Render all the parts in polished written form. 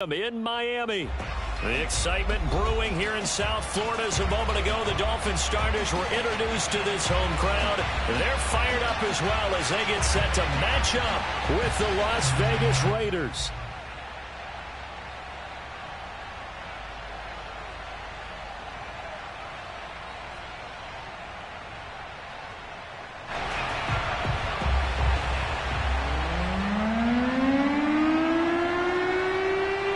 In Miami. The excitement brewing here in South Florida. As a moment ago, the Dolphins starters were introduced to this home crowd. They're fired up as well as they get set to match up with the Las Vegas Raiders.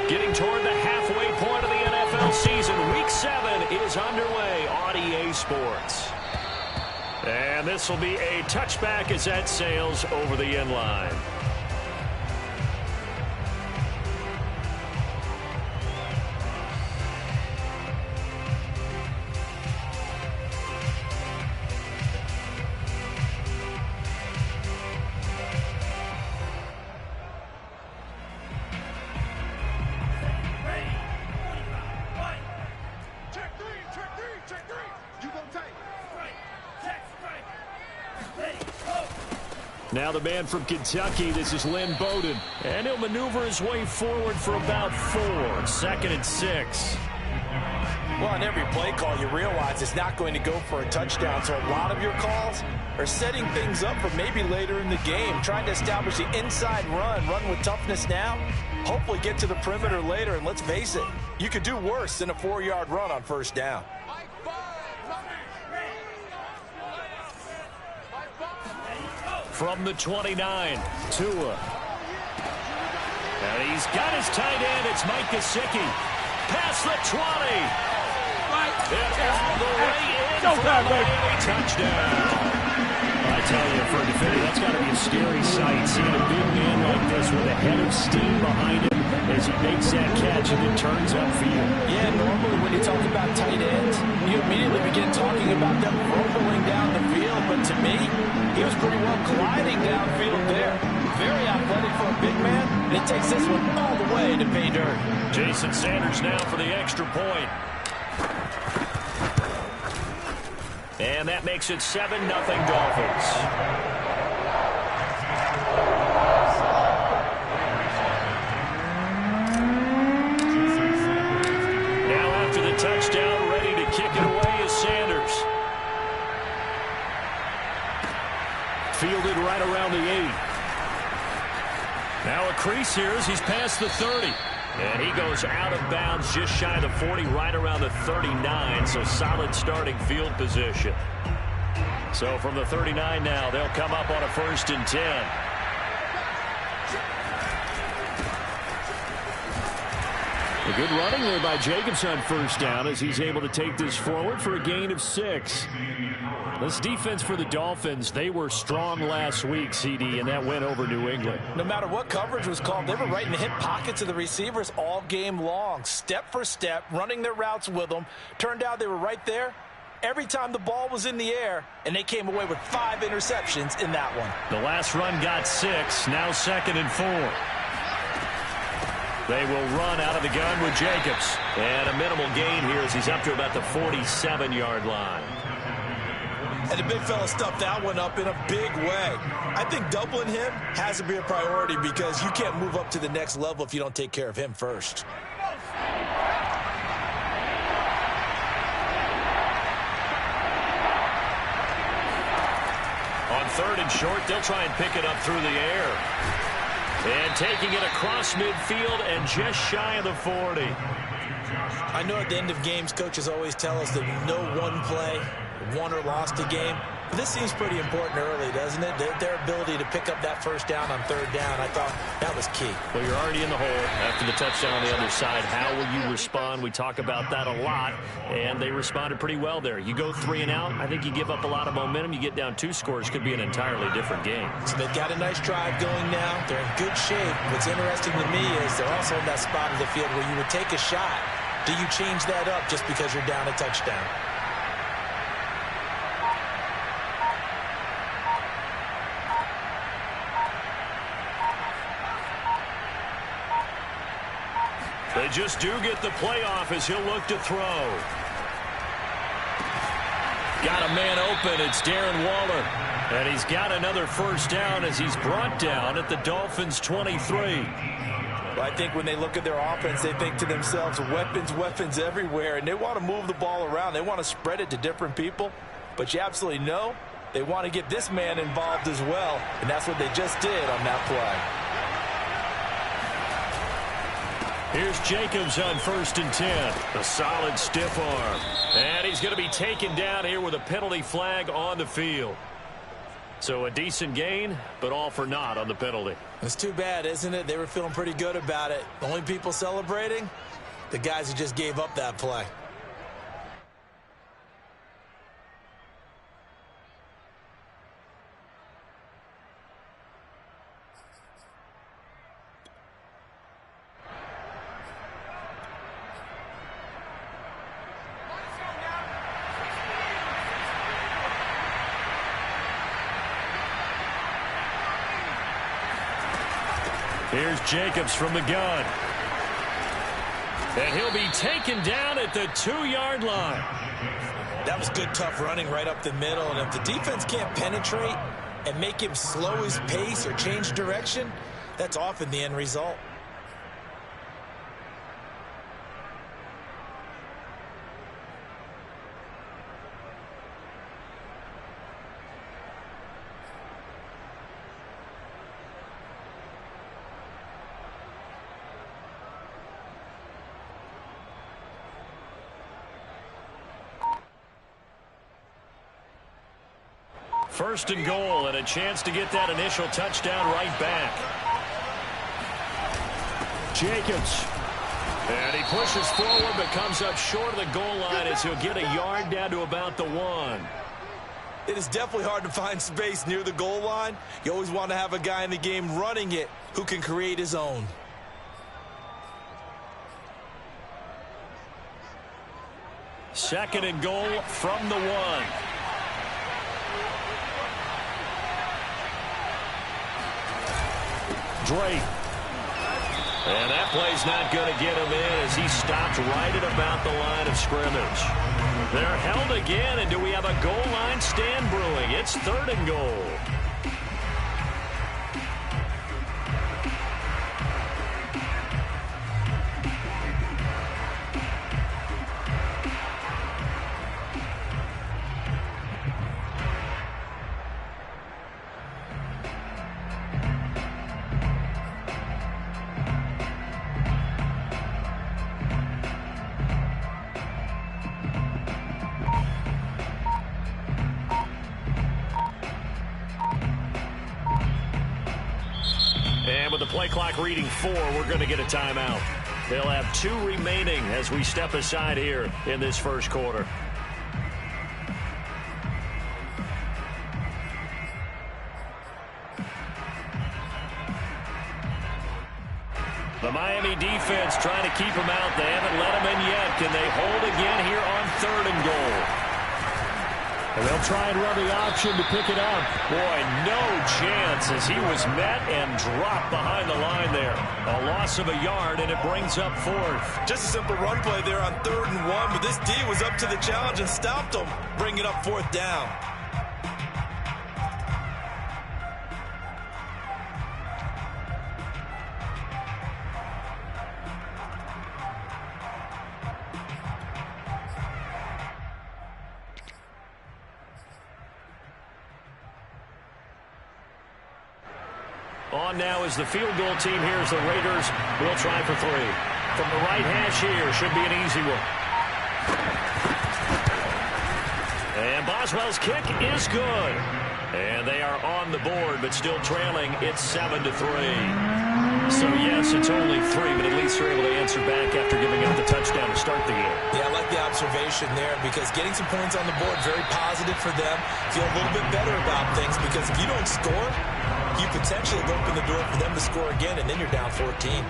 Getting toward the halfway point of the NFL season. Week 7 is underway on EA Sports. And this will be a touchback as that sails over the end line. Now the man from Kentucky, this is Lynn Bowden. And he'll maneuver his way forward for about 4. 2nd and 6. Well, on every play call, you realize it's not going to go for a touchdown. So a lot of your calls are setting things up for maybe later in the game, trying to establish the inside run with toughness now, hopefully get to the perimeter later. And let's face it, you could do worse than a 4-yard run on first down. From the 29, Tua. And he's got his tight end. It's Mike Gesicki. Past the 20. And all the way in for a Miami touchdown. I tell you, for a defender, that's got to be a scary sight, seeing a big man like this with a head of steam behind him as he makes that catch and then turns upfield. Yeah, normally when you talk about tight ends, you immediately begin talking about them rumbling down the field. But to me, he was pretty well gliding downfield there. Very athletic for a big man, and he takes this one all the way to pay dirt. Jason Sanders now for the extra point. And that makes it 7-0 Dolphins. Now after the touchdown, ready to kick it away is Sanders. Fielded right around the 8. Now a crease here as he's past the 30. And he goes out of bounds just shy of the 40, right around the 39. So solid starting field position. So from the 39 now, they'll come up on a 1st and 10. A good running there by Jacobs on first down as he's able to take this forward for a gain of 6. This defense for the Dolphins, they were strong last week, CD, and that went over New England. No matter what coverage was called, they were right in the hip pockets of the receivers all game long. Step for step, running their routes with them. Turned out they were right there every time the ball was in the air, and they came away with 5 interceptions in that one. The last run got 6, now 2nd and 4. They will run out of the gun with Jacobs. And a minimal gain here as he's up to about the 47-yard line. And the big fella stuffed that one up in a big way. I think doubling him has to be a priority because you can't move up to the next level if you don't take care of him first. On 3rd and short, they'll try and pick it up through the air. And taking it across midfield and just shy of the 40. I know at the end of games, coaches always tell us that no one play won or lost a game. But this seems pretty important early, doesn't it? Their ability to pick up that first down on 3rd down, I thought that was key. Well, you're already in the hole after the touchdown on the other side. How will you respond? We talk about that a lot, and they responded pretty well there. You go 3 and out, I think you give up a lot of momentum. You get down 2 scores, could be an entirely different game. So they've got a nice drive going now. They're in good shape. What's interesting to me is they're also in that spot of the field where you would take a shot. Do you change that up just because you're down a touchdown? They just do get the playoff as he'll look to throw. Got a man open. It's Darren Waller. And he's got another first down as he's brought down at the Dolphins' 23. Well, I think when they look at their offense, they think to themselves, weapons, weapons everywhere, and they want to move the ball around. They want to spread it to different people, but you absolutely know they want to get this man involved as well, and that's what they just did on that play. Here's Jacobs on 1st and 10. A solid stiff arm. And he's going to be taken down here with a penalty flag on the field. So a decent gain, but all for naught on the penalty. It's too bad, isn't it? They were feeling pretty good about it. The only people celebrating, the guys who just gave up that play. Here's Jacobs from the gun. And he'll be taken down at the 2-yard line. That was good, tough running right up the middle. And if the defense can't penetrate and make him slow his pace or change direction, that's often the end result. First and goal, and a chance to get that initial touchdown right back. Jacobs. And he pushes forward but comes up short of the goal line as he'll get a yard down to about the 1. It is definitely hard to find space near the goal line. You always want to have a guy in the game running it who can create his own. Second and goal from the 1. Drake. And that play's not going to get him in as he stopped right at about the line of scrimmage. They're held again, and do we have a goal line stand brewing? It's 3rd and goal. And with the play clock reading 4, we're going to get a timeout. They'll have 2 remaining as we step aside here in this first quarter. The Miami defense trying to keep him out. They haven't let him in yet. Can they hold again here on 3rd and goal? And they'll try and run the option to pick it up. Boy, no chance as he was met and dropped behind the line there. A loss of a yard, and it brings up 4th. Just a simple run play there on 3rd and 1, but this D was up to the challenge and stopped him, bringing up 4th down. On now is the field goal team here as the Raiders will try for 3. From the right hash here, should be an easy one. And Boswell's kick is good. And they are on the board, but still trailing. It's 7-3. So, yes, it's only 3, but at least they're able to answer back after giving up the touchdown to start the game. Yeah, I like the observation there because getting some points on the board, very positive for them. Feel a little bit better about things because if you don't score, you potentially open the door for them to score again, and then you're down 14.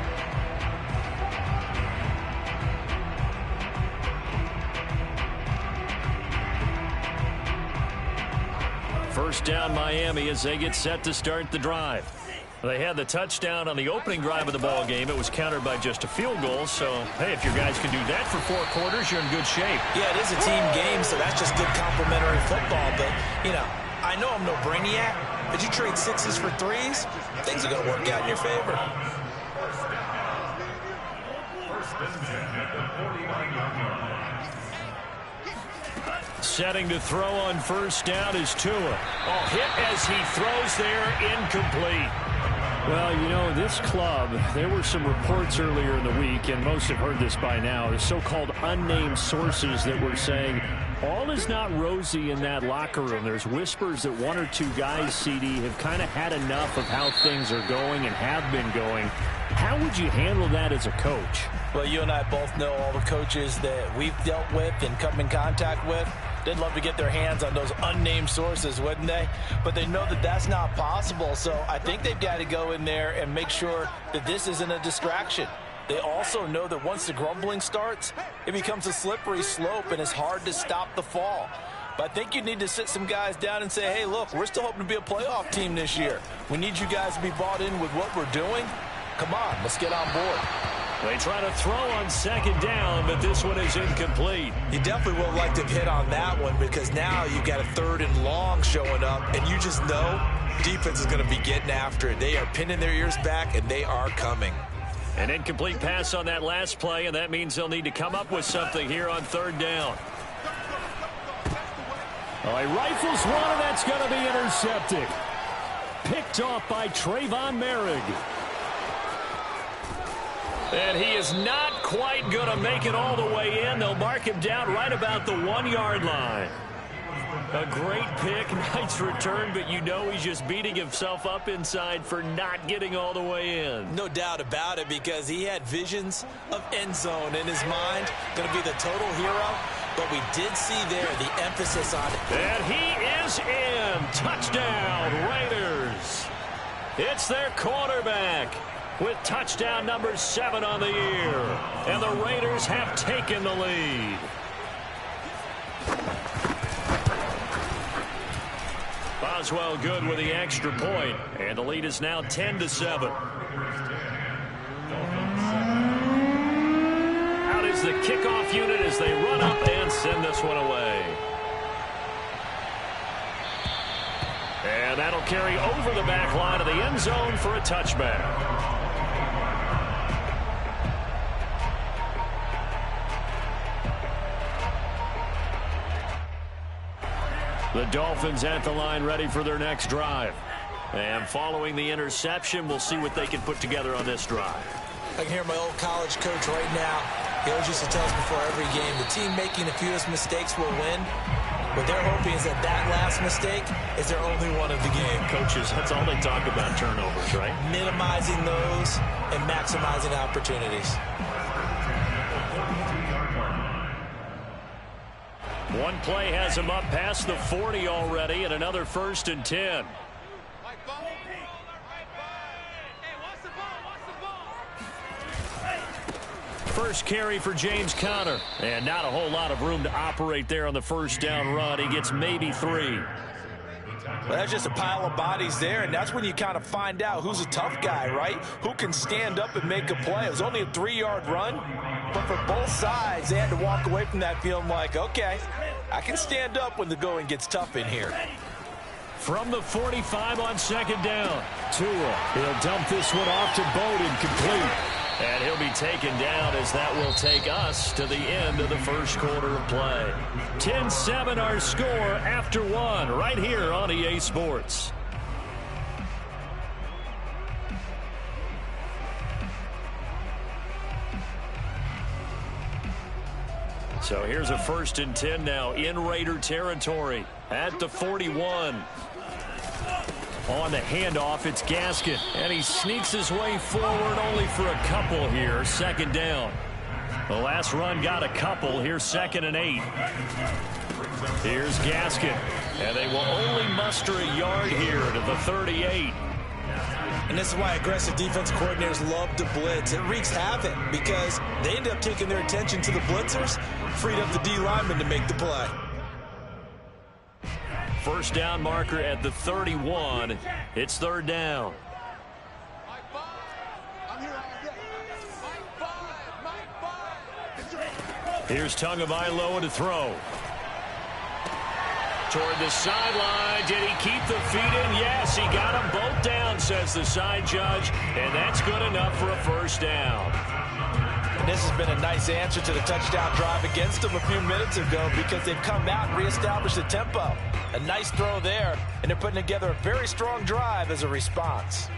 First down Miami as they get set to start the drive. They had the touchdown on the opening drive of the ball game. It was countered by just a field goal. So, hey, if your guys can do that for 4 quarters, you're in good shape. Yeah, it is a team game, so that's just good complementary football. But, you know, I know I'm no brainiac, but you trade 6s for 3s, things are going to work out in your favor. Setting to throw on first down is Tua. Oh, hit as he throws there, incomplete. Well, you know, this club, there were some reports earlier in the week, and most have heard this by now, the so-called unnamed sources that were saying all is not rosy in that locker room. There's whispers that one or two guys, CD, have kind of had enough of how things are going and have been going. How would you handle that as a coach? Well, you and I both know all the coaches that we've dealt with and come in contact with. They'd love to get their hands on those unnamed sources, wouldn't they? But they know that that's not possible, so I think they've got to go in there and make sure that this isn't a distraction. They also know that once the grumbling starts, it becomes a slippery slope and it's hard to stop the fall. But I think you need to sit some guys down and say, hey, look, we're still hoping to be a playoff team this year. We need you guys to be bought in with what we're doing. Come on, let's get on board. They try to throw on second down, but this one is incomplete. You definitely would like to hit on that one because now you've got a 3rd and long showing up, and you just know defense is going to be getting after it. They are pinning their ears back, and they are coming. An incomplete pass on that last play, and that means they'll need to come up with something here on 3rd down. Oh, he rifles one, and that's going to be intercepted. Picked off by Trayvon Merrick. And he is not quite going to make it all the way in. They'll mark him down right about the 1-yard line. A great pick, nice return, but you know he's just beating himself up inside for not getting all the way in. No doubt about it, because he had visions of end zone in his mind. Going to be the total hero, but we did see there the emphasis on it. And he is in. Touchdown, Raiders. It's their quarterback with touchdown number 7 on the year. And the Raiders have taken the lead. Boswell good with the extra point, and the lead is now 10-7. Out is the kickoff unit as they run up and send this one away. And that'll carry over the back line of the end zone for a touchback. The Dolphins at the line ready for their next drive. And following the interception, we'll see what they can put together on this drive. I can hear my old college coach right now. He always used to tell us before every game, the team making the fewest mistakes will win. What they're hoping is that last mistake is their only one of the game. Coaches, that's all they talk about, turnovers, right? Minimizing those and maximizing opportunities. One play has him up past the 40 already, and another 1st and 10. First carry for James Conner, and not a whole lot of room to operate there on the first down run. He gets maybe 3. Well, that's just a pile of bodies there, and that's when you kind of find out who's a tough guy, right? Who can stand up and make a play. It was only a 3-yard run, but for both sides, they had to walk away from that feeling like, okay, I can stand up when the going gets tough in here. From the 45 on second down, Tua. He'll dump this one off to Bowden, complete. And he'll be taken down as that will take us to the end of the first quarter of play. 10-7 our score after 1 right here on EA Sports. So here's a 1st and 10 now in Raider territory at the 41. On the handoff, it's Gaskin, and he sneaks his way forward only for a couple here. 2nd down. The last run got a couple. Here's 2nd and 8. Here's Gaskin, and they will only muster a yard here to the 38. And this is why aggressive defense coordinators love to blitz. It wreaks havoc because they end up taking their attention to the blitzers, freed up the D lineman to make the play. First down marker at the 31. It's 3rd down. Here's Tagovailoa to throw. Toward the sideline. Did he keep the feet in? Yes, he got them both down, says the side judge. And that's good enough for a 1st down. And this has been a nice answer to the touchdown drive against them a few minutes ago because they've come out and reestablished the tempo. A nice throw there, and they're putting together a very strong drive as a response.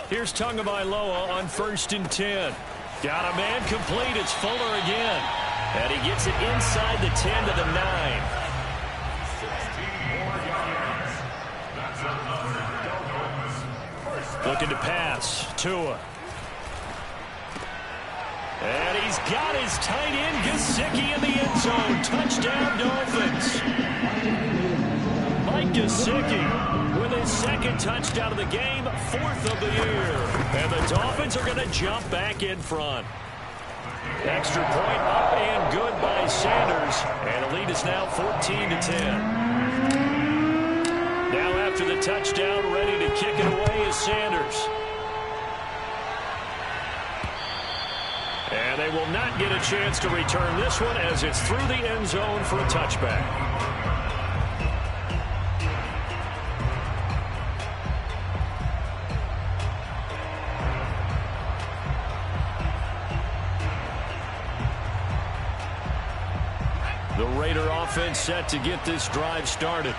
Here's Tagovailoa on 1st and 10. Got a man complete. It's Fuller again. And he gets it inside the 10 to the 9. Looking to pass. Tua. And he's got his tight end, Gesicki, in the end zone. Touchdown, Dolphins. Mike Gesicki with his second touchdown of the game, 4th of the year. And the Dolphins are going to jump back in front. Extra point up and good by Sanders. And the lead is now 14 to 10. Now after the touchdown, ready to kick it away is Sanders. And they will not get a chance to return this one as it's through the end zone for a touchback. The Raider offense set to get this drive started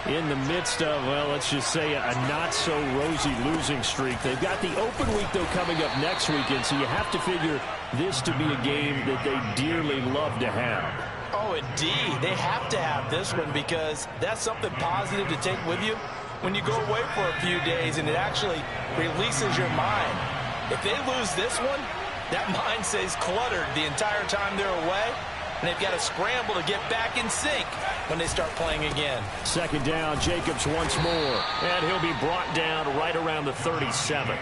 in the midst of, well, let's just say a not-so-rosy losing streak. They've got the open week, though, coming up next weekend, so you have to figure this to be a game that they dearly love to have. Oh, indeed. They have to have this one because that's something positive to take with you when you go away for a few days, and it actually releases your mind. If they lose this one, that mind stays cluttered the entire time they're away. And they've got to scramble to get back in sync when they start playing again. Second down, Jacobs once more. And he'll be brought down right around the 37.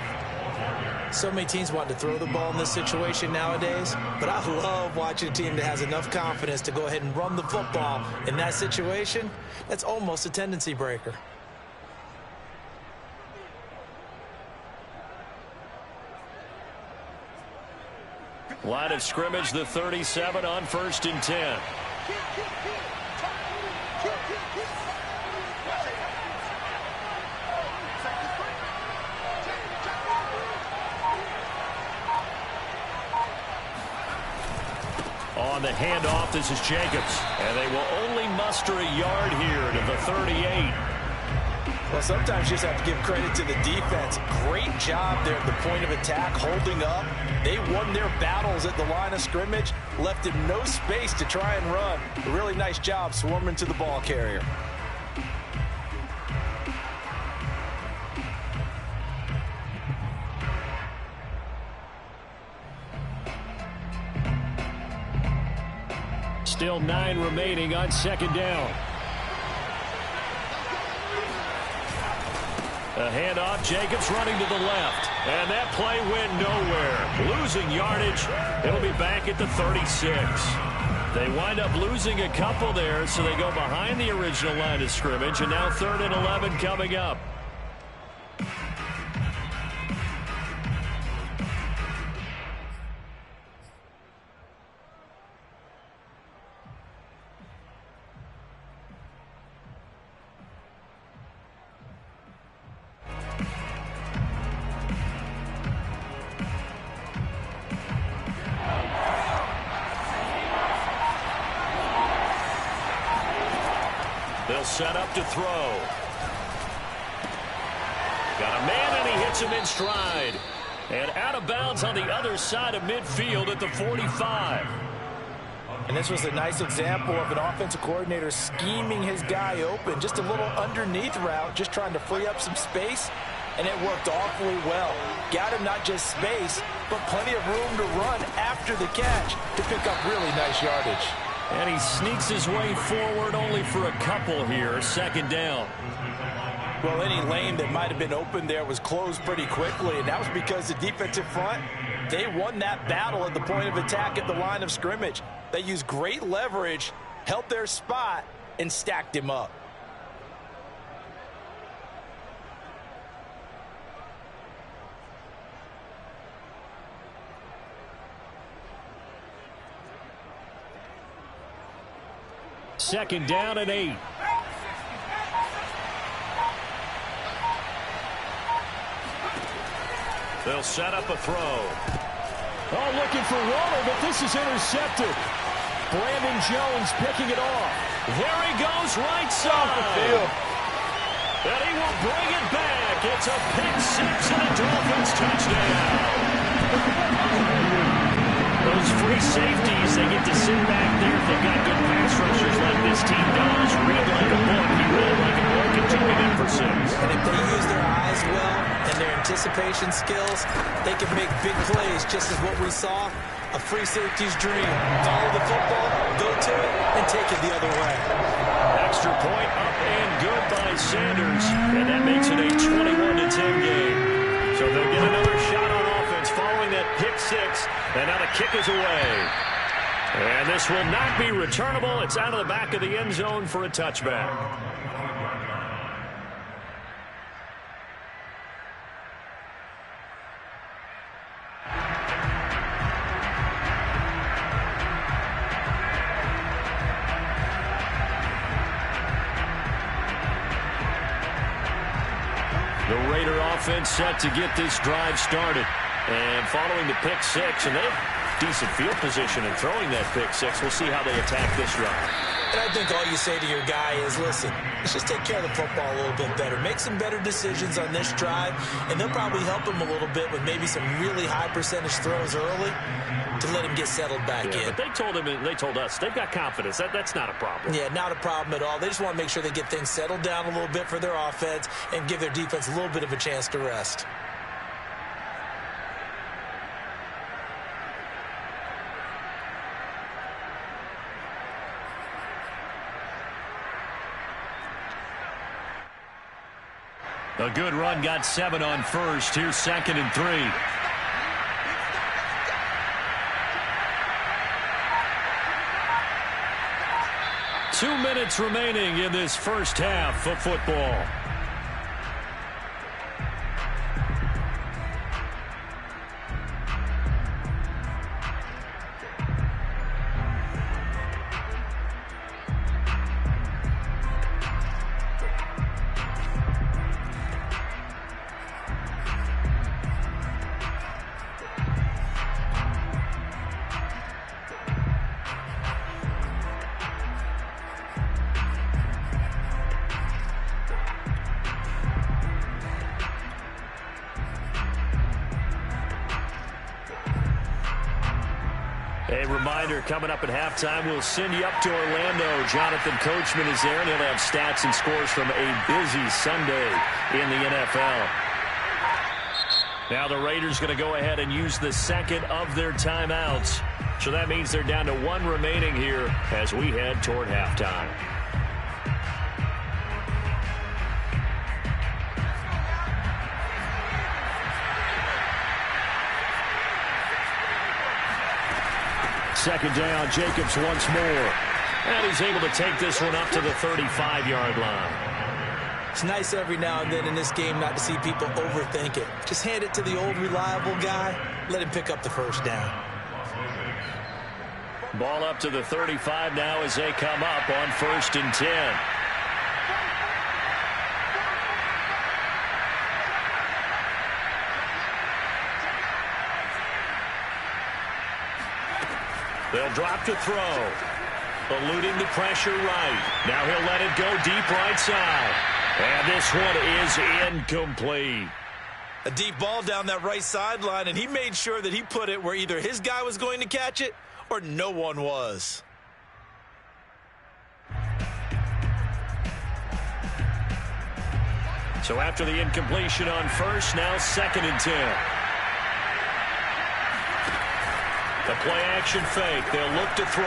So many teams want to throw the ball in this situation nowadays. But I love watching a team that has enough confidence to go ahead and run the football in that situation. That's almost a tendency breaker. Line of scrimmage, the 37 on 1st and 10. On the handoff, this is Jacobs. And they will only muster a yard here to the 38. Well, sometimes you just have to give credit to the defense. Great job there at the point of attack, holding up. They won their battles at the line of scrimmage, left him no space to try and run. A really nice job swarming to the ball carrier. Still 9 remaining on second down. A handoff, Jacobs running to the left. And that play went nowhere. Losing yardage. It'll be back at the 36. They wind up losing a couple there, so they go behind the original line of scrimmage. And now 3rd and 11 coming up. They'll set up to throw. Got a man, and he hits him in stride. And out of bounds on the other side of midfield at the 45. And this was a nice example of an offensive coordinator scheming his guy open. Just a little underneath route, just trying to free up some space. And it worked awfully well. Got him not just space, but plenty of room to run after the catch to pick up really nice yardage. And he sneaks his way forward only for a couple here. Second down. Well, any lane that might have been open there was closed pretty quickly, and that was because the defensive front, they won that battle at the point of attack at the line of scrimmage. They used great leverage, held their spot, and stacked him up. 2nd down and 8. They'll set up a throw. Oh, looking for Waller, but this is intercepted. Brandon Jones picking it off. There he goes, right side. And he will bring it back. It's a pick six and a Dolphins touchdown. Those free safeties, they get to sit back there if they've got good pass rushers like this team does. Read like a book. He read like a book and took it in for 6. And if they use their eyes well and their anticipation skills, they can make big plays, just as what we saw. A free safety's dream. Follow the football, go to it, and take it the other way. Extra point up and good by Sanders. And that makes it a 21-10 game. So they'll get another shot on offense following that pick 6. And now the kick is away. And this will not be returnable. It's out of the back of the end zone for a touchback. The Raider offense set to get this drive started. And following the pick 6, and they have decent field position in throwing that pick 6. We'll see how they attack this drive. And I think all you say to your guy is, listen, let's just take care of the football a little bit better. Make some better decisions on this drive, and they'll probably help him a little bit with maybe some really high percentage throws early to let him get settled back in. But they told him, and they told us, they've got confidence. That's not a problem. Yeah, not a problem at all. They just want to make sure they get things settled down a little bit for their offense and give their defense a little bit of a chance to rest. A good run, got 7 on first. Here's 2nd and 3. Two minutes remaining in this first half of football. A reminder, coming up at halftime, we'll send you up to Orlando. Jonathan Coachman is there, and he'll have stats and scores from a busy Sunday in the NFL. Now the Raiders going to go ahead and use the second of their timeouts. So that means they're down to 1 remaining here as we head toward halftime. Second down, Jacobs once more. And he's able to take this one up to the 35-yard line. It's nice every now and then in this game not to see people overthink it. Just hand it to the old reliable guy. Let him pick up the first down. Ball up to the 35 now as they come up on 1st and 10. They'll drop to throw. Eluding the pressure right. Now he'll let it go deep right side. And this one is incomplete. A deep ball down that right sideline, and he made sure that he put it where either his guy was going to catch it or no one was. So after the incompletion on first, now 2nd and 10. The play-action fake. They'll look to throw.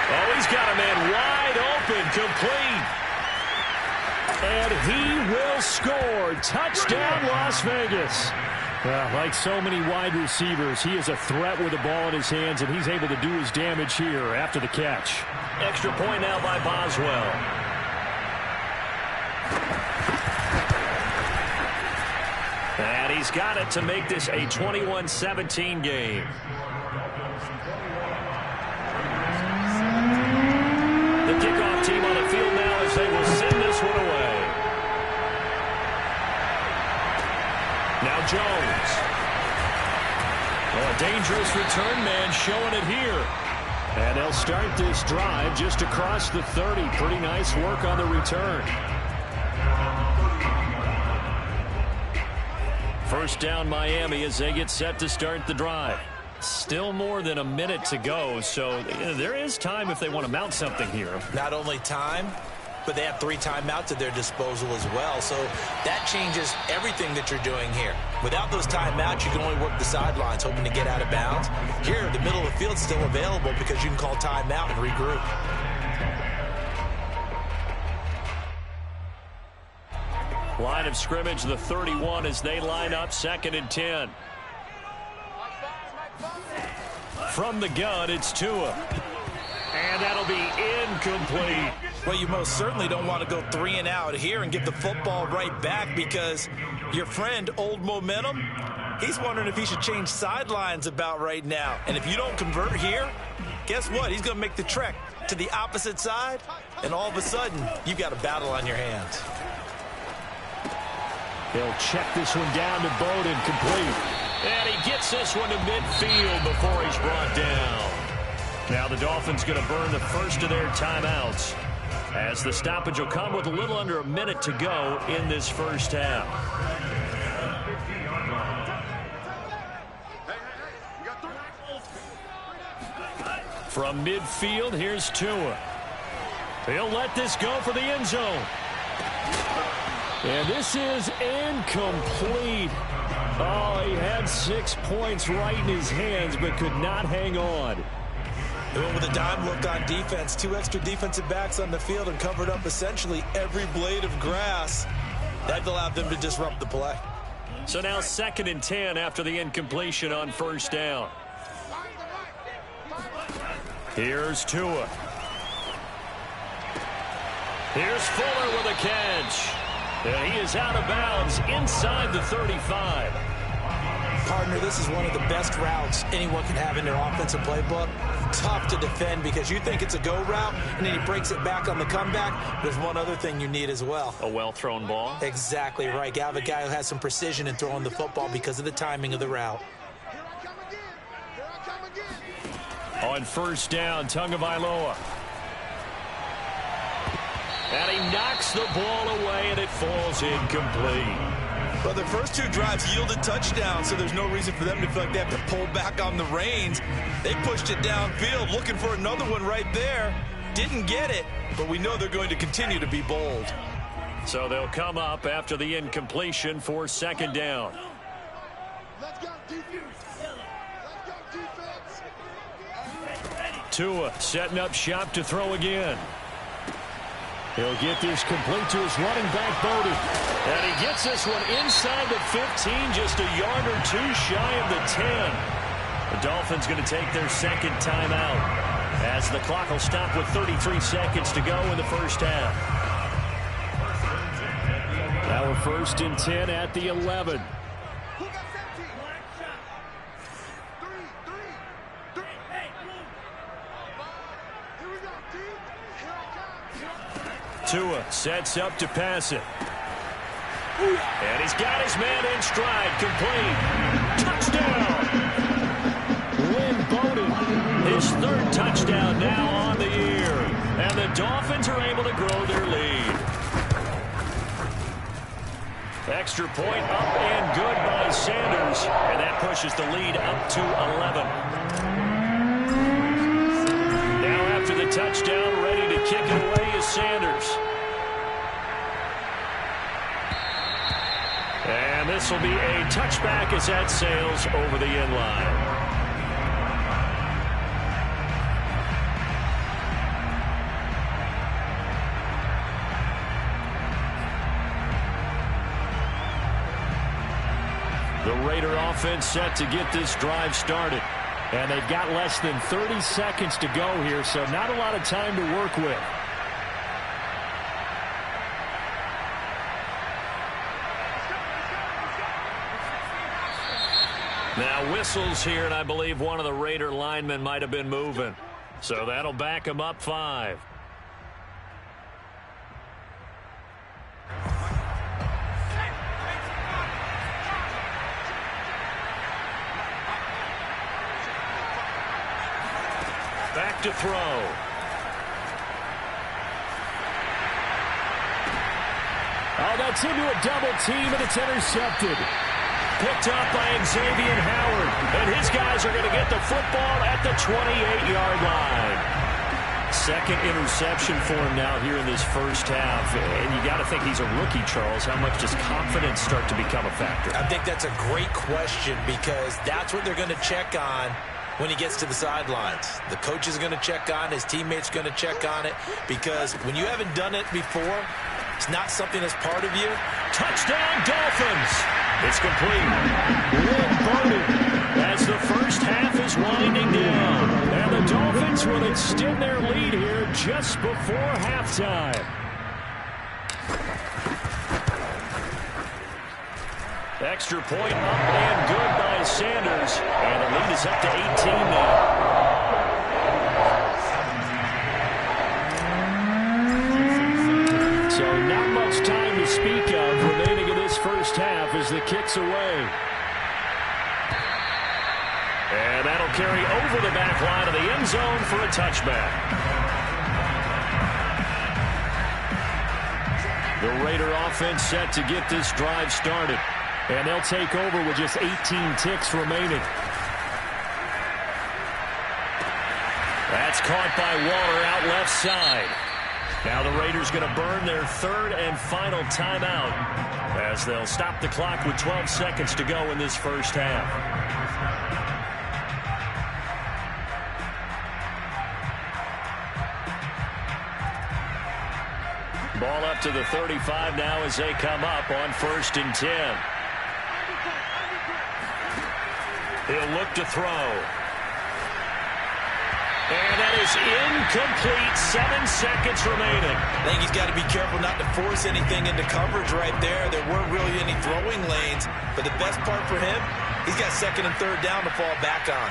Oh, he's got a man wide open, complete. And he will score. Touchdown, Las Vegas. Well, like so many wide receivers, he is a threat with the ball in his hands, and he's able to do his damage here after the catch. Extra point now by Boswell. And he's got it to make this a 21-17 game. team on the field now as they will send this one away. Now Jones. Oh, a dangerous return man showing it here. And they'll start this drive just across the 30. Pretty nice work on the return. First down Miami as they get set to start the drive. Still more than a minute to go, so there is time if they want to mount something here. Not only time, but they have 3 timeouts at their disposal as well. So that changes everything that you're doing here. Without those timeouts, you can only work the sidelines, hoping to get out of bounds. Here, the middle of the field's still available because you can call timeout and regroup. Line of scrimmage, the 31 as they line up 2nd and 10. From the gun, it's Tua. And that'll be incomplete. Well, you most certainly don't want to go 3 and out here and get the football right back because your friend, Old Momentum, he's wondering if he should change sidelines about right now. And if you don't convert here, guess what? He's going to make the trek to the opposite side, and all of a sudden, you've got a battle on your hands. They'll check this one down to Bowden, complete. And he gets this one to midfield before he's brought down. Now the Dolphins going to burn the first of their timeouts as the stoppage will come with a little under a minute to go in this first half. From midfield, here's Tua. He'll let this go for the end zone. And this is incomplete. Oh, he had 6 points right in his hands, but could not hang on. They went with a dime look on defense. 2 extra defensive backs on the field and covered up essentially every blade of grass. That allowed them to disrupt the play. So now 2nd and 10 after the incompletion on first down. Here's Tua. Here's Fuller with a catch. And he is out of bounds inside the 35. Partner, this is one of the best routes anyone can have in their offensive playbook. Tough to defend because you think it's a go route, and then he breaks it back on the comeback. There's one other thing you need as well. A well-thrown ball? Exactly right. You have a guy who has some precision in throwing the football because of the timing of the route. On first down, Tagovailoa. And he knocks the ball away, and it falls incomplete. Well, their first 2 drives yielded touchdowns, so there's no reason for them to feel like they have to pull back on the reins. They pushed it downfield, looking for another one right there. Didn't get it, but we know they're going to continue to be bold. So they'll come up after the incompletion for 2nd down. Let's go, defense. Let's go, defense. Tua setting up shop to throw again. He'll get this complete to his running back, Bowden. And he gets this one inside the 15, just a yard or 2 shy of the 10. The Dolphins going to take their 2nd timeout as the clock will stop with 33 seconds to go in the first half. Now 1st and 10 at the 11. Tua sets up to pass it. And he's got his man in stride, complete. Touchdown! Lynn Bowden, his 3rd touchdown now on the year. And the Dolphins are able to grow their lead. Extra point up and good by Sanders. And that pushes the lead up to 11. Now after the touchdown, ready to kick it away is Sanders. And this will be a touchback as that sails over the end line. The Raider offense set to get this drive started. And they've got less than 30 seconds to go here, so not a lot of time to work with. Now whistles here, and I believe one of the Raider linemen might have been moving. So that'll back him up 5. Back to throw. Oh, that's into a double team, and it's intercepted. Picked up by Xavier Howard. And his guys are going to get the football at the 28-yard line. Second interception for him now here in this first half. And you got to think he's a rookie, Charles. How much does confidence start to become a factor? I think that's a great question because that's what they're going to check on when he gets to the sidelines. The coach is going to check on, his teammates going to check on it, because when you haven't done it before, it's not something that's part of you. Touchdown, Dolphins. It's complete. Lynn Bowden as the first half is winding down. And the Dolphins will extend their lead here just before halftime. Extra point up and good by Sanders. And the lead is up to 18 now. So not much time to speak of remaining in this first half as the kick's away. And that'll carry over the back line of the end zone for a touchback. The Raider offense set to get this drive started. And they'll take over with just 18 ticks remaining. That's caught by Waller out left side. Now the Raiders going to burn their third and final timeout as they'll stop the clock with 12 seconds to go in this first half. Ball up to the 35 now as they come up on 1st and 10. He'll look to throw. And that is incomplete. 7 seconds remaining. I think he's got to be careful not to force anything into coverage right there. There weren't really any throwing lanes. But the best part for him, he's got 2nd and 3rd down to fall back on.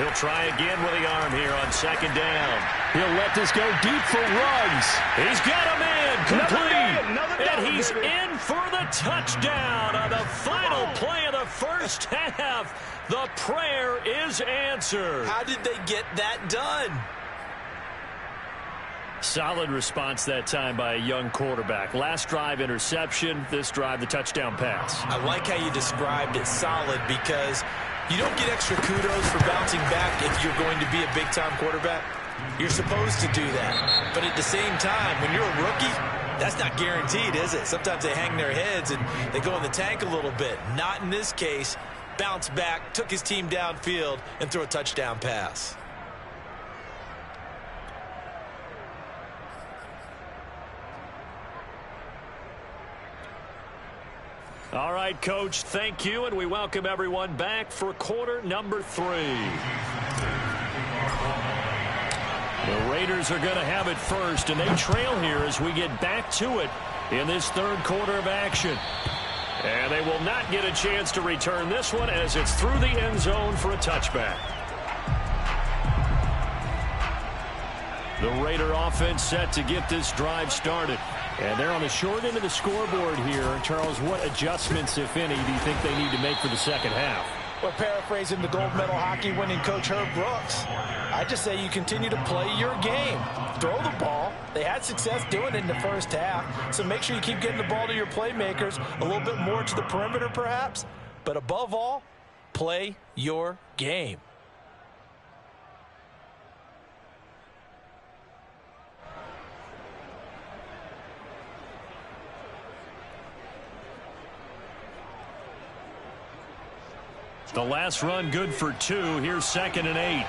He'll try again with the arm here on 2nd down. He'll let this go deep for Ruggs. He's got a man complete. And he's in for the touchdown on the final play of the first half. The prayer is answered. How did they get that done? Solid response that time by a young quarterback. Last drive, interception. This drive, the touchdown pass. I like how you described it, solid, because you don't get extra kudos for bouncing back if you're going to be a big-time quarterback. You're supposed to do that. But at the same time, when you're a rookie, that's not guaranteed, is it? Sometimes they hang their heads and they go in the tank a little bit. Not in this case. Bounce back, took his team downfield, and threw a touchdown pass. All right, Coach, thank you, and we welcome everyone back for quarter number 3. The Raiders are going to have it first, and they trail here as we get back to it in this third quarter of action. And they will not get a chance to return this one as it's through the end zone for a touchback. The Raider offense set to get this drive started. And they're on the short end of the scoreboard here. Charles, what adjustments, if any, do you think they need to make for the second half? Well, paraphrasing the gold medal hockey winning coach Herb Brooks, I just say you continue to play your game. Throw the ball. They had success doing it in the first half, so make sure you keep getting the ball to your playmakers, a little bit more to the perimeter perhaps, but above all, play your game. The last run good for 2. Here's 2nd and 8.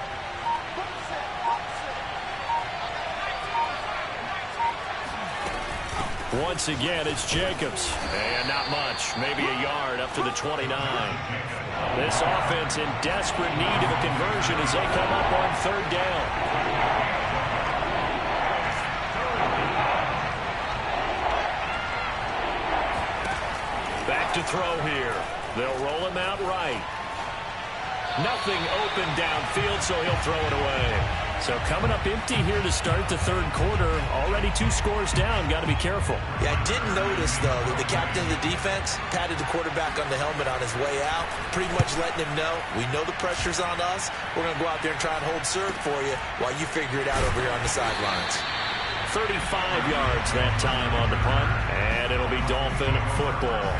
Once again, it's Jacobs. And not much. Maybe a yard up to the 29. This offense in desperate need of a conversion as they come up on 3rd down. Back to throw here. They'll roll him out right. Nothing open downfield, so he'll throw it away. So coming up empty here to start the third quarter. Already 2 scores down. Got to be careful. Yeah, I did notice, though, that the captain of the defense patted the quarterback on the helmet on his way out, pretty much letting him know, we know the pressure's on us. We're going to go out there and try and hold serve for you while you figure it out over here on the sidelines. 35 yards that time on the punt, and it'll be Dolphin football.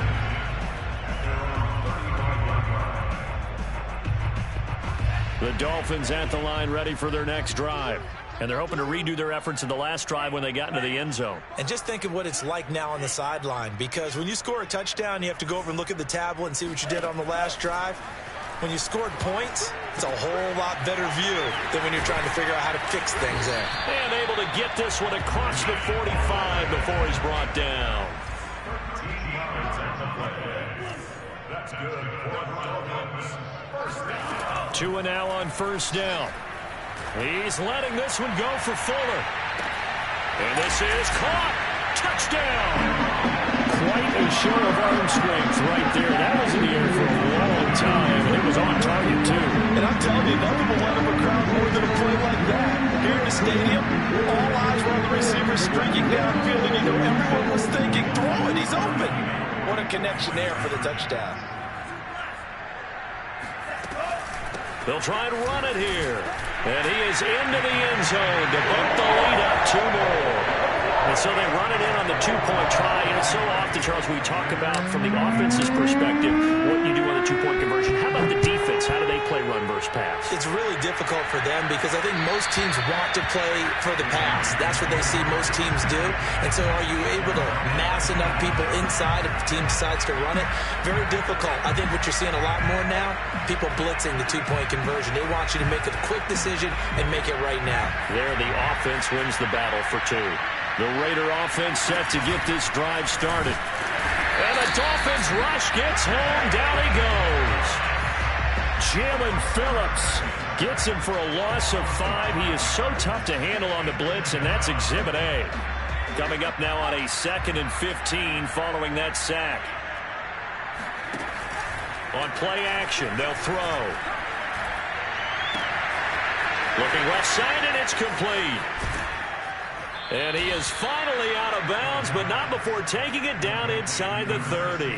The Dolphins at the line ready for their next drive. And they're hoping to redo their efforts in the last drive when they got into the end zone. And just think of what it's like now on the sideline, because when you score a touchdown, you have to go over and look at the tablet and see what you did on the last drive. When you scored points, it's a whole lot better view than when you're trying to figure out how to fix things there. And able to get this one across the 45 before he's brought down. That's good. 2 now on first down. He's letting this one go for Fuller. And this is caught. Touchdown. Quite a show of arm strength right there. That was in the air for a long time, and it was on target, too. And I'm telling you, nothing will light up a crowd more than a play like that. Here in the stadium, all eyes were on the receiver streaking downfield, and you know everyone was thinking, throw it, he's open. What a connection there for the touchdown. They'll try and run it here. And he is into the end zone to bump the lead up 2 more. And so they run it in on the 2-point try. And so often, Charles, we talk about from the offense's perspective what you do on the 2-point conversion. How about the defense? How do they play run versus pass? It's really difficult for them because I think most teams want to play for the pass. That's what they see most teams do. And so are you able to mass enough people inside if the team decides to run it? Very difficult. I think what you're seeing a lot more now, people blitzing the 2-point conversion. They want you to make a quick decision and make it right now. There, the offense wins the battle for 2. The Raider offense set to get this drive started. And the Dolphins rush gets home. Down he goes. Jalen Phillips gets him for a loss of 5. He is so tough to handle on the blitz, and that's Exhibit A. Coming up now on a 2nd and 15 following that sack. On play action, they'll throw. Looking left side, and it's complete. And he is finally out of bounds, but not before taking it down inside the 30.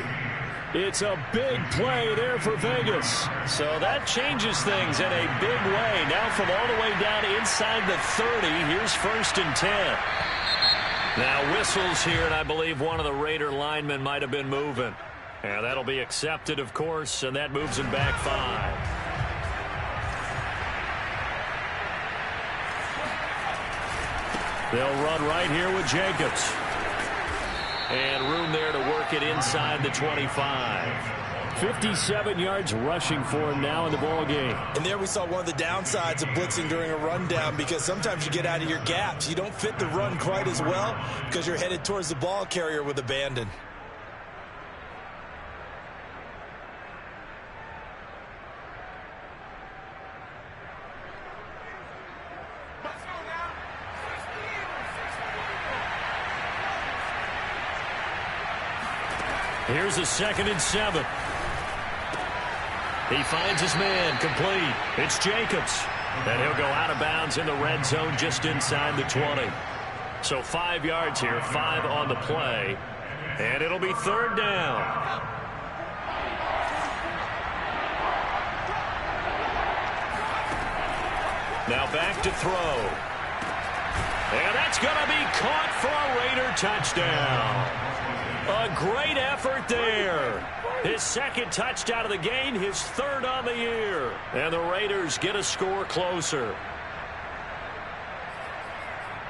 It's a big play there for Vegas. So that changes things in a big way. Now from all the way down inside the 30, here's 1st and 10. Now whistles here, and I believe one of the Raider linemen might have been moving. And that'll be accepted, of course, and that moves him back 5. They'll run right here with Jacobs. And room there to work it inside the 25. 57 yards rushing for him now in the ball game. And there we saw one of the downsides of blitzing during a rundown, because sometimes you get out of your gaps. You don't fit the run quite as well because you're headed towards the ball carrier with abandon. Here's a 2nd and 7. He finds his man, complete. It's Jacobs. And he'll go out of bounds in the red zone just inside the 20. So 5 yards here, 5 on the play. And it'll be 3rd down. Now back to throw. And that's going to be caught for a Raider touchdown. A great effort there. His 2nd touchdown of the game, his 3rd on the year. And the Raiders get a score closer.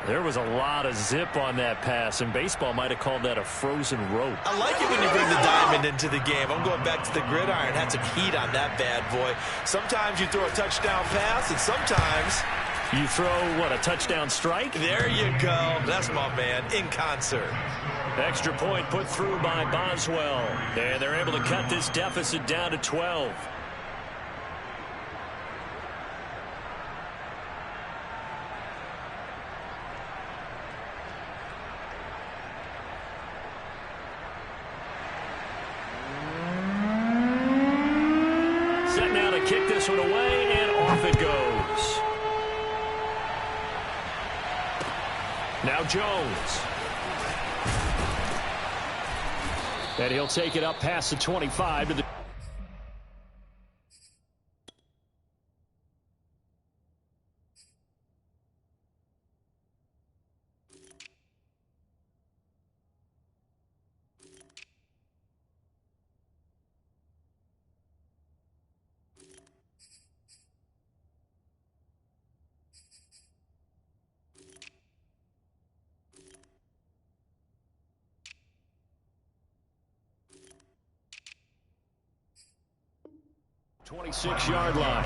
There was a lot of zip on that pass, and baseball might have called that a frozen rope. I like it when you bring the diamond into the game. I'm going back to the gridiron. Had some heat on that bad boy. Sometimes you throw a touchdown pass, and sometimes you throw, what, a touchdown strike? There you go. That's my man, in concert. Extra point put through by Boswell. And they're able to cut this deficit down to 12. Set now to kick this one away, and off it goes. Now Jones. And he'll take it up past the 25 to the... ...26-yard line.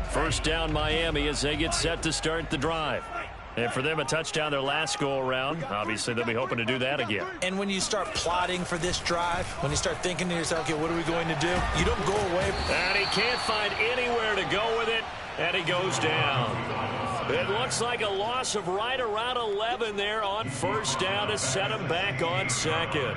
First down Miami as they get set to start the drive. And for them, a touchdown their last go-around. Obviously, they'll be hoping to do that again. And when you start plotting for this drive, when you start thinking to yourself, okay, what are we going to do? You don't go away. And he can't find anywhere to go with it, and he goes down. It looks like a loss of right around 11 there on first down to set him back on second.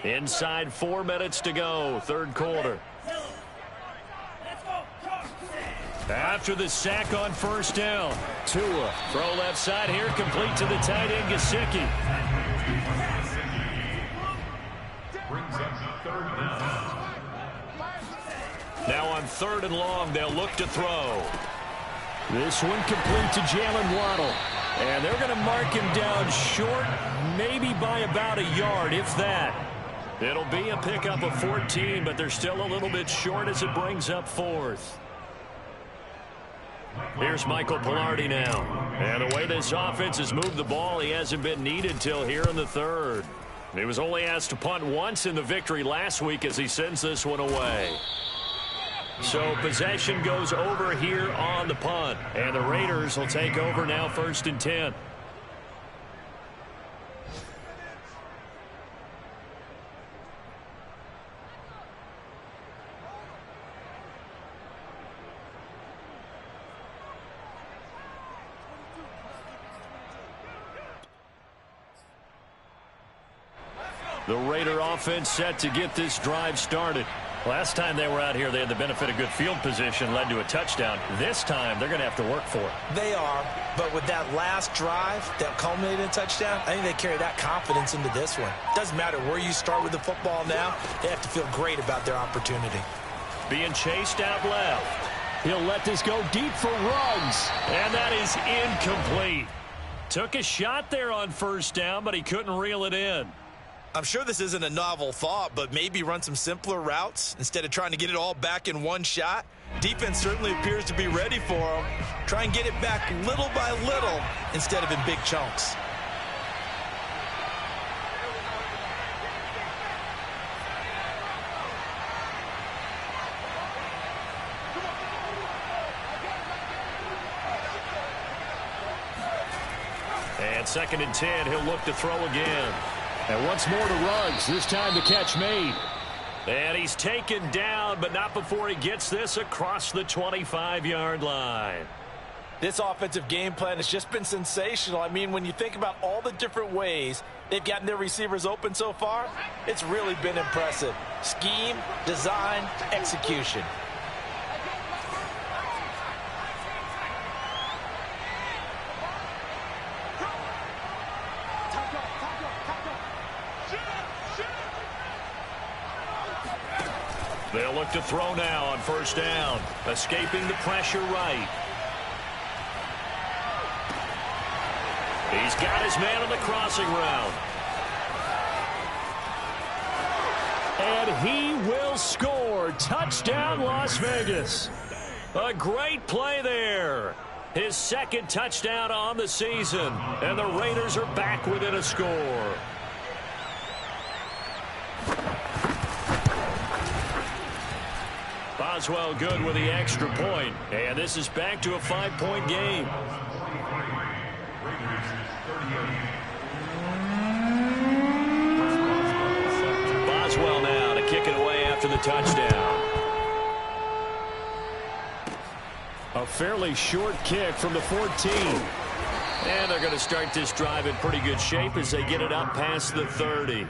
Inside 4 minutes to go, third quarter. After the sack on first down, Tua, throw left side here, complete to the tight end, Gesicki. Now on third and long, they'll look to throw. This one complete to Jalen Waddle. And they're going to mark him down short, maybe by about a yard, if that. It'll be a pickup of 14, but they're still a little bit short as it brings up fourth. Here's Michael Palardy now. And the way this offense has moved the ball, he hasn't been needed till here in the third. He was only asked to punt once in the victory last week as he sends this one away. So possession goes over here on the punt. And the Raiders will take over now, 1st and 10. The Raider offense set to get this drive started. Last time they were out here, they had the benefit of good field position, led to a touchdown. This time, they're going to have to work for it. They are, but with that last drive that culminated in a touchdown, I think they carry that confidence into this one. Doesn't matter where you start with the football now, they have to feel great about their opportunity. Being chased out left. He'll let this go deep for Ruggs, and that is incomplete. Took a shot there on first down, but he couldn't reel it in. I'm sure this isn't a novel thought, but maybe run some simpler routes instead of trying to get it all back in one shot. Defense certainly appears to be ready for him. Try and get it back little by little instead of in big chunks. And 2nd and 10, he'll look to throw again. And once more to Ruggs, this time the catch made. And he's taken down, but not before he gets this across the 25-yard line. This offensive game plan has just been sensational. I mean, when you think about all the different ways they've gotten their receivers open so far, it's really been impressive. Scheme, design, execution. They'll look to throw now on first down. Escaping the pressure right. He's got his man on the crossing route. And he will score. Touchdown, Las Vegas. A great play there. His 2nd touchdown on the season. And the Raiders are back within a score. Boswell good with the extra point. And this is back to a 5-point game. Boswell now to kick it away after the touchdown. A fairly short kick from the 14. And they're going to start this drive in pretty good shape as they get it up past the 30.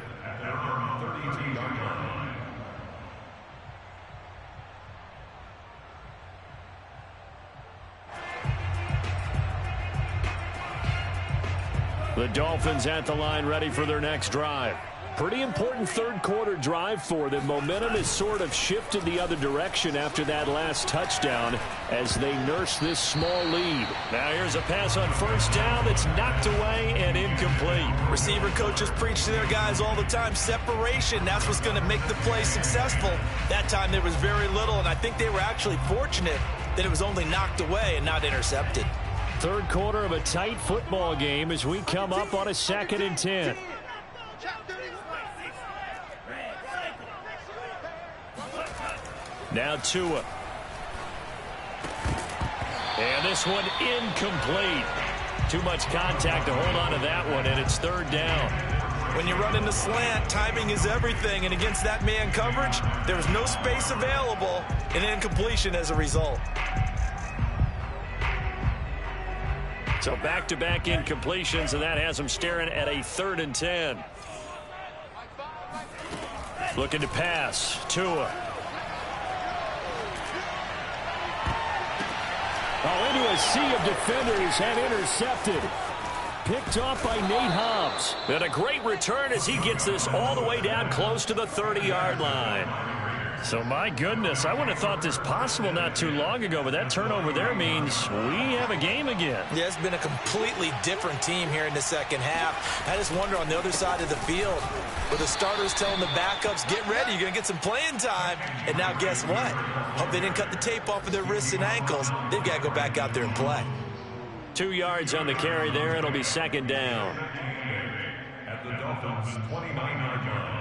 The Dolphins at the line ready for their next drive. Pretty important third quarter drive for them. Momentum has sort of shifted the other direction after that last touchdown as they nurse this small lead. Now here's a pass on first down that's knocked away and incomplete. Receiver coaches preach to their guys all the time. Separation, that's what's going to make the play successful. That time there was very little, and I think they were actually fortunate that it was only knocked away and not intercepted. Third quarter of a tight football game as we come up on a 2nd and 10. Now Tua. And this one incomplete. Too much contact to hold on to that one, and it's third down. When you run in the slant, timing is everything, and against that man coverage, there was no space available, and incompletion as a result. So back-to-back incompletions, and that has them staring at a 3rd and 10. Looking to pass. Tua. Oh, into a sea of defenders and intercepted. Picked off by Nate Hobbs. And a great return as he gets this all the way down close to the 30-yard line. So, my goodness, I wouldn't have thought this possible not too long ago, but that turnover there means we have a game again. Yeah, it's been a completely different team here in the second half. I just wonder on the other side of the field, where the starters telling the backups, get ready, you're going to get some playing time. And now guess what? Hope they didn't cut the tape off of their wrists and ankles. They've got to go back out there and play. 2 yards on the carry there. It'll be 2nd down. At the Dolphins' 29-yard line.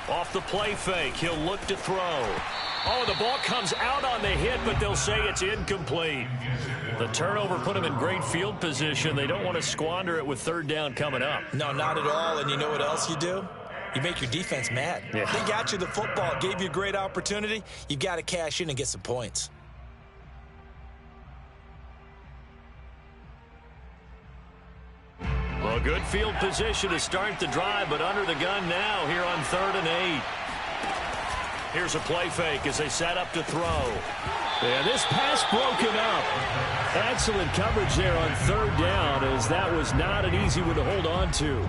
Off the play fake, he'll look to throw. Oh, the ball comes out on the hit, but they'll say it's incomplete. The turnover put them in great field position. They don't want to squander it with 3rd down coming up. No, not at all. And you know what else you do? You make your defense mad. Yeah. They got you the football, gave you a great opportunity. You've got to cash in and get some points. Well, good field position to start the drive, but under the gun now here on 3rd and 8. Here's a play fake as they set up to throw. Yeah, this pass broken up. Excellent coverage there on 3rd down, as that was not an easy one to hold on to.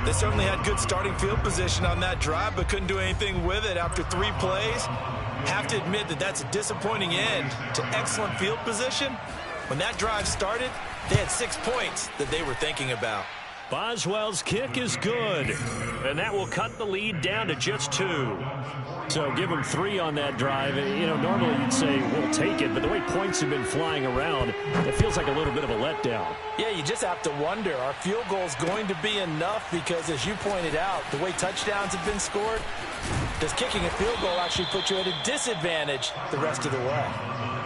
They certainly had good starting field position on that drive, but couldn't do anything with it after 3 plays. Have to admit that that's a disappointing end to excellent field position. When that drive started, they had 6 points that they were thinking about. Boswell's kick is good, and that will cut the lead down to just 2. So give them 3 on that drive. You know, normally you'd say, we'll take it, but the way points have been flying around, it feels like a little bit of a letdown. Yeah, you just have to wonder, are field goals going to be enough? Because as you pointed out, the way touchdowns have been scored, does kicking a field goal actually put you at a disadvantage the rest of the way?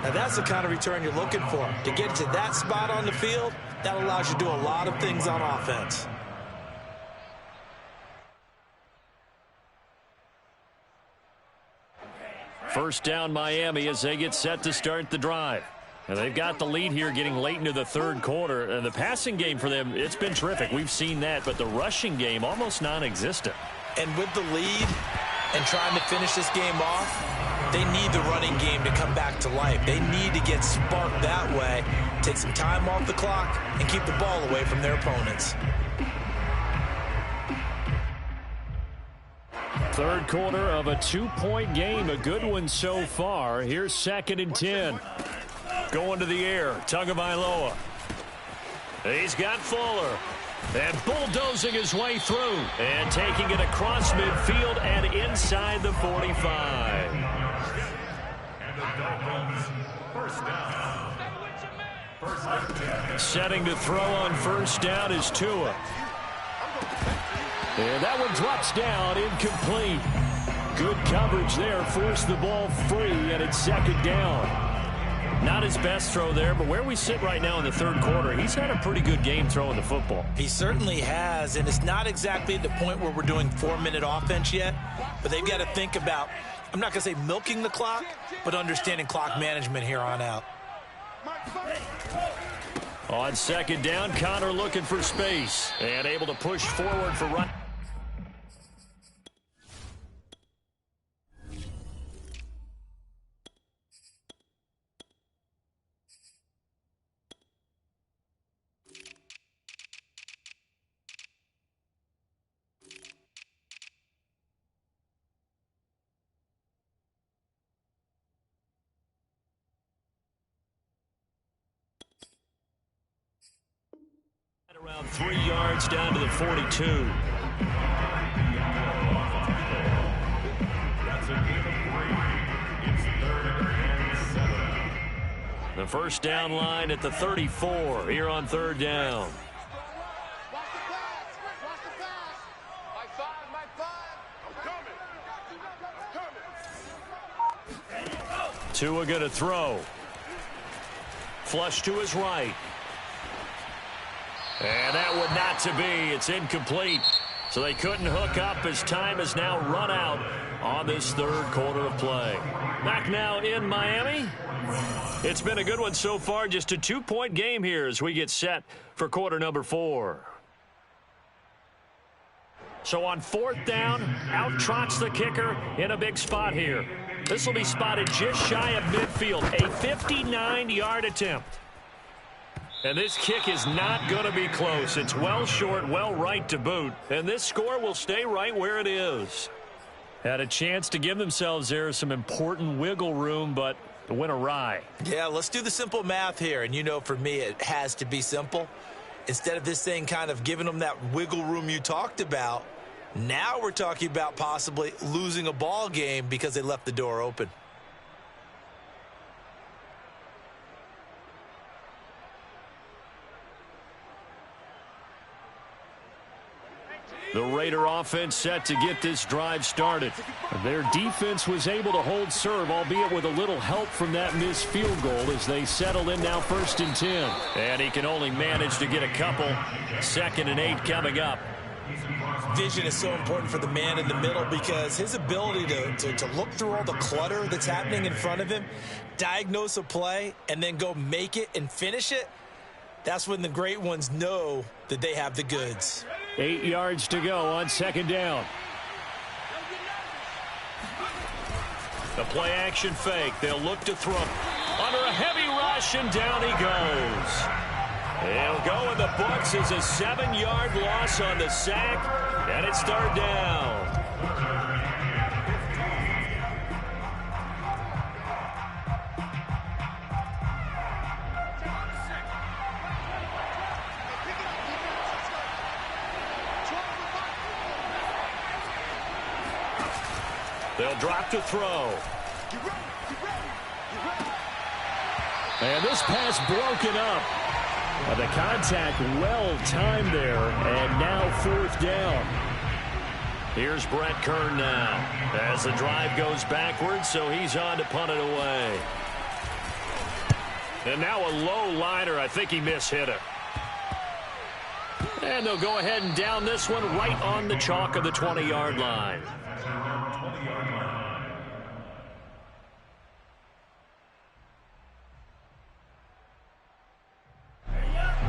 Now that's the kind of return you're looking for. To get to that spot on the field, that allows you to do a lot of things on offense. First down Miami as they get set to start the drive. And they've got the lead here getting late into the 3rd quarter. And the passing game for them, it's been terrific. We've seen that. But the rushing game, almost non-existent. And with the lead and trying to finish this game off, they need the running game to come back to life. They need to get sparked that way, take some time off the clock, and keep the ball away from their opponents. 3rd quarter of a 2-point game, a good one so far. Here's 2nd and 10. Going to the air, Tagovailoa. He's got Fuller. And bulldozing his way through. And taking it across midfield and inside the 45. And the Dolphins, first down. Setting to throw on first down is Tua. And that one drops down, incomplete. Good coverage there. Forced the ball free, and it's second down. Not his best throw there, but where we sit right now in the third quarter, he's had a pretty good game throwing the football. He certainly has, and it's not exactly at the point where we're doing 4-minute offense yet, but they've got to think about, I'm not going to say milking the clock, but understanding clock management here on out. On second down, Connor looking for space and able to push forward for run. Around 3 yards down to the 42. That's a gain of 3. It's 3rd and 7. The first down line at the 34 here on third down. Watch the pass. Watch the pass. Mike 5, Mike 5. I'm coming. Tua going to throw. Flush to his right. And that would not to be. It's incomplete. So they couldn't hook up as time has now run out on this third quarter of play. Back now in Miami. It's been a good one so far. Just a 2-point game here as we get set for quarter number 4. So on fourth down, out trots the kicker in a big spot here. This will be spotted just shy of midfield. A 59-yard attempt. And this kick is not going to be close. It's well short, well right to boot. And this score will stay right where it is. Had a chance to give themselves there some important wiggle room, but it went awry. Yeah, let's do the simple math here. And you know, for me, it has to be simple. Instead of this thing kind of giving them that wiggle room you talked about, now we're talking about possibly losing a ball game because they left the door open. The Raider offense set to get this drive started. Their defense was able to hold serve, albeit with a little help from that missed field goal as they settle in now 1st and 10. And he can only manage to get a couple. 2nd and 8 coming up. Vision is so important for the man in the middle because his ability to look through all the clutter that's happening in front of him, diagnose a play, and then go make it and finish it, that's when the great ones know that they have the goods. 8 yards to go on second down. The play action fake. They'll look to throw. Under a heavy rush, and down he goes. He'll go in the books as a 7-yard loss on the sack, and it's third down. They'll drop to throw. And this pass broken up. The contact well timed there, and now 4th down. Here's Brett Kern now as the drive goes backwards, so he's on to punt it away. And now a low liner. I think he mishit it. And they'll go ahead and down this one right on the chalk of the 20-yard line.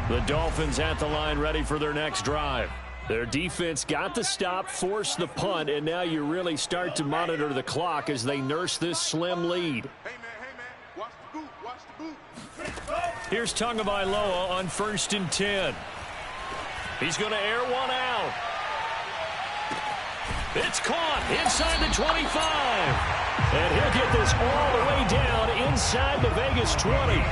The Dolphins at the line ready for their next drive. Their defense got the stop, forced the punt, and now you really start to monitor the clock as they nurse this slim lead. Hey, man, watch the boot, watch the boot. Here's Tagovailoa on 1st and 10. He's going to air one out. It's caught inside the 25. And he'll get this all the way down inside the Vegas 20.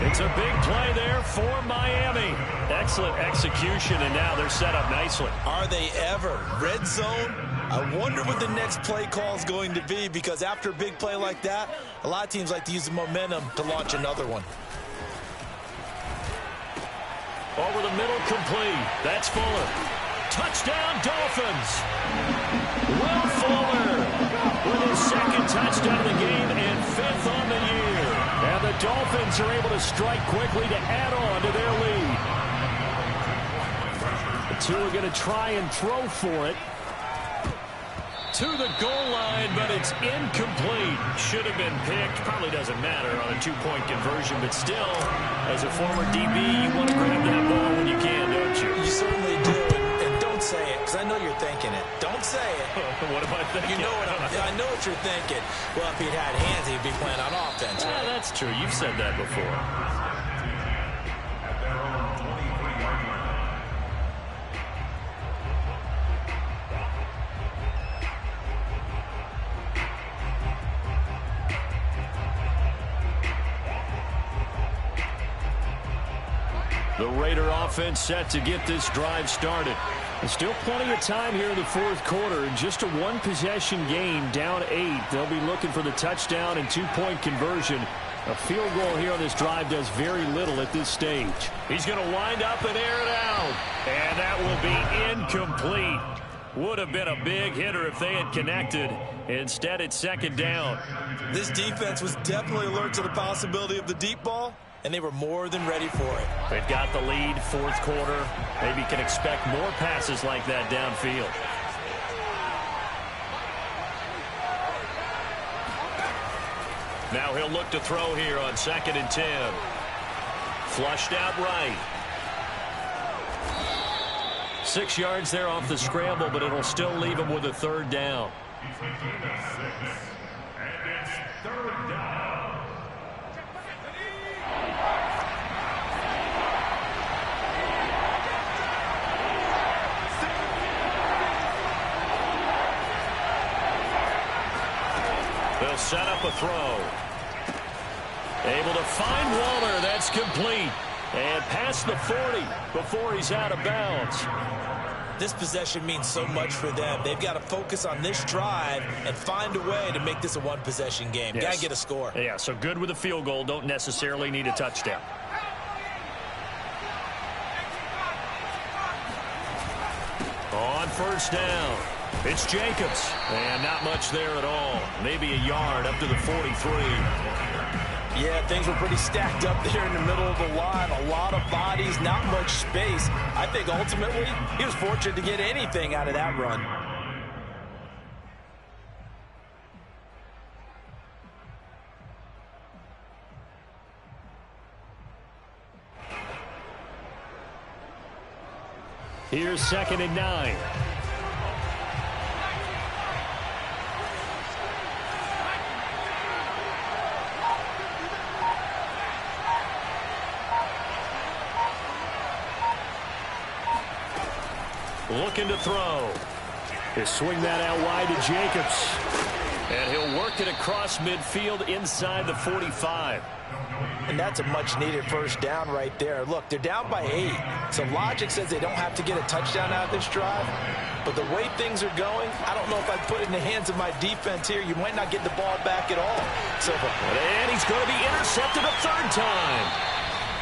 It's a big play there for Miami. Excellent execution, and now they're set up nicely. Are they ever? Red zone? I wonder what the next play call is going to be, because after a big play like that, a lot of teams like to use the momentum to launch another one. Over the middle, complete. That's Fuller. Touchdown, Dolphins. Will Fuller. Dolphins are able to strike quickly to add on to their lead. The two are going to try and throw for it. To the goal line, but it's incomplete. Should have been picked. Probably doesn't matter on a two-point conversion, but still, as a former DB, you want to grab that ball when you can, don't you? You certainly do, and don't say it, because I know you're thinking it. Don't say it. What am I thinking? You know what I know what you're thinking. Well, if he'd had hands, he'd be playing on offense. Yeah, Right? that's true. You've said that before. At their own 23-yard line. The Raider offense set to get this drive started. There's still plenty of time here in the fourth quarter. Just a one-possession game, down 8. They'll be looking for the touchdown and two-point conversion. A field goal here on this drive does very little at this stage. He's going to wind up and air it out. And that will be incomplete. Would have been a big hitter if they had connected. Instead, it's second down. This defense was definitely alert to the possibility of the deep ball, and they were more than ready for it. They've got the lead, fourth quarter. Maybe can expect more passes like that downfield. Now he'll look to throw here on 2nd and 10. Flushed out right. 6 yards there off the scramble, but it'll still leave him with a third down. He's making it 6. And it's third down. They'll set up a throw. Able to find Waller. That's complete. And past the 40 before he's out of bounds. This possession means so much for them. They've got to focus on this drive and find a way to make this a one-possession game. Yes. Got to get a score. Yeah, so good with a field goal. Don't necessarily need a touchdown. On first down, it's Jacobs. And not much there at all. Maybe a yard up to the 43. Yeah, things were pretty stacked up there in the middle of the line. A lot of bodies, not much space. I think ultimately he was fortunate to get anything out of that run. Here's 2nd and 9. Looking to throw. He'll swing that out wide to Jacobs. And he'll work it across midfield inside the 45. And that's a much-needed first down right there. Look, they're down by 8. So logic says they don't have to get a touchdown out of this drive. But the way things are going, I don't know if I'd put it in the hands of my defense here. You might not get the ball back at all. And he's going to be intercepted a third time.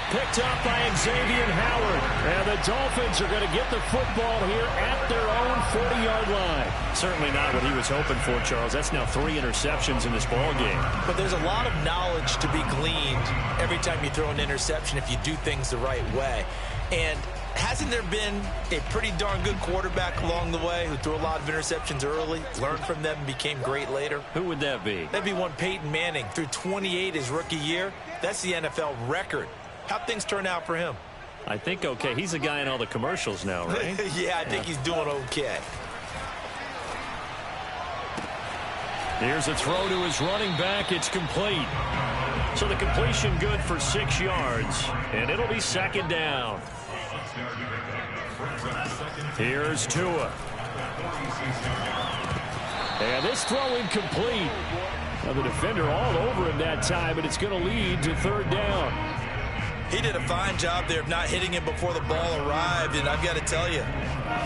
Picked up by Xavier Howard. And the Dolphins are going to get the football here at their own 40-yard line. Certainly not what he was hoping for, Charles. That's now 3 interceptions in this ball game. But there's a lot of knowledge to be gleaned every time you throw an interception if you do things the right way. And hasn't there been a pretty darn good quarterback along the way who threw a lot of interceptions early, learned from them, and became great later? Who would that be? That'd be one Peyton Manning. Threw 28 his rookie year. That's the NFL record. How'd things turn out for him? I think okay. He's a guy in all the commercials now, right? Yeah, I think he's doing okay. Here's a throw to his running back. It's complete. So the completion good for 6 yards. And it'll be 2nd down. Here's Tua. And this throw incomplete. Now the defender all over him that time, but it's going to lead to 3rd down. He did a fine job there of not hitting him before the ball arrived, and I've got to tell you,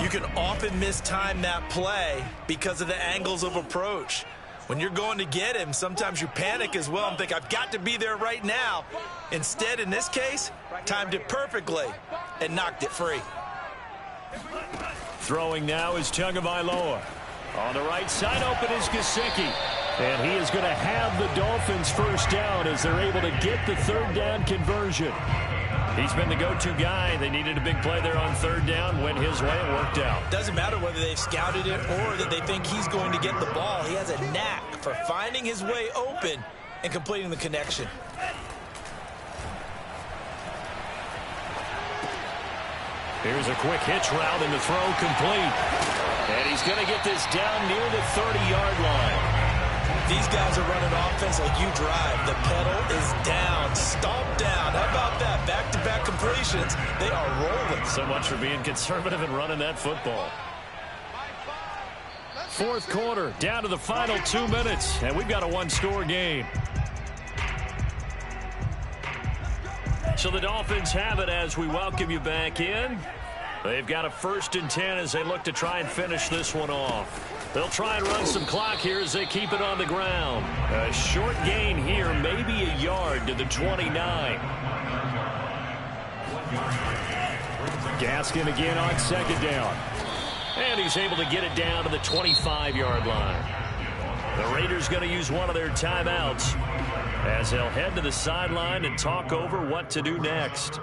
you can often mistime that play because of the angles of approach. When you're going to get him, sometimes you panic as well and think, I've got to be there right now. Instead, in this case, timed it perfectly and knocked it free. Throwing now is Tagovailoa. On the right side, open is Gesicki. And he is going to have the Dolphins first down as they're able to get the third down conversion. He's been the go-to guy. They needed a big play there on third down. Went his way. It worked out. Doesn't matter whether they've scouted it or that they think he's going to get the ball. He has a knack for finding his way open and completing the connection. Here's a quick hitch route and the throw complete. And he's going to get this down near the 30-yard line. These guys are running offense like you drive. The pedal is down, stomped down. How about that? Back-to-back completions. They are rolling. So much for being conservative and running that football. Fourth quarter, down to the final 2 minutes, and we've got a one-score game. So the Dolphins have it as we welcome you back in. They've got a 1st and 10 as they look to try and finish this one off. They'll try and run some clock here as they keep it on the ground. A short gain here, maybe a yard to the 29. Gaskin again on 2nd down. And he's able to get it down to the 25-yard line. The Raiders going to use one of their timeouts as they'll head to the sideline and talk over what to do next.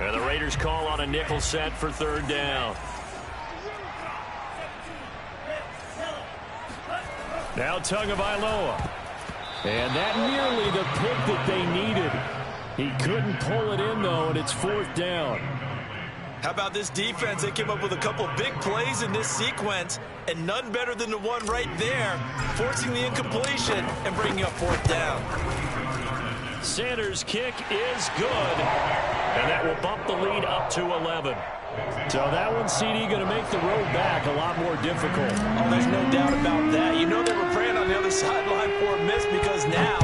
And the Raiders call on a nickel set for 3rd down. Now Tagovailoa. And that nearly the pick that they needed. He couldn't pull it in, though, and it's 4th down. How about this defense? They came up with a couple big plays in this sequence, and none better than the one right there, forcing the incompletion and bringing up 4th down. Sanders' kick is good, and that will bump the lead up to 11. So that one, CD, going to make the road back a lot more difficult. Oh, there's no doubt about that. You know they were praying on the other sideline for a miss because now,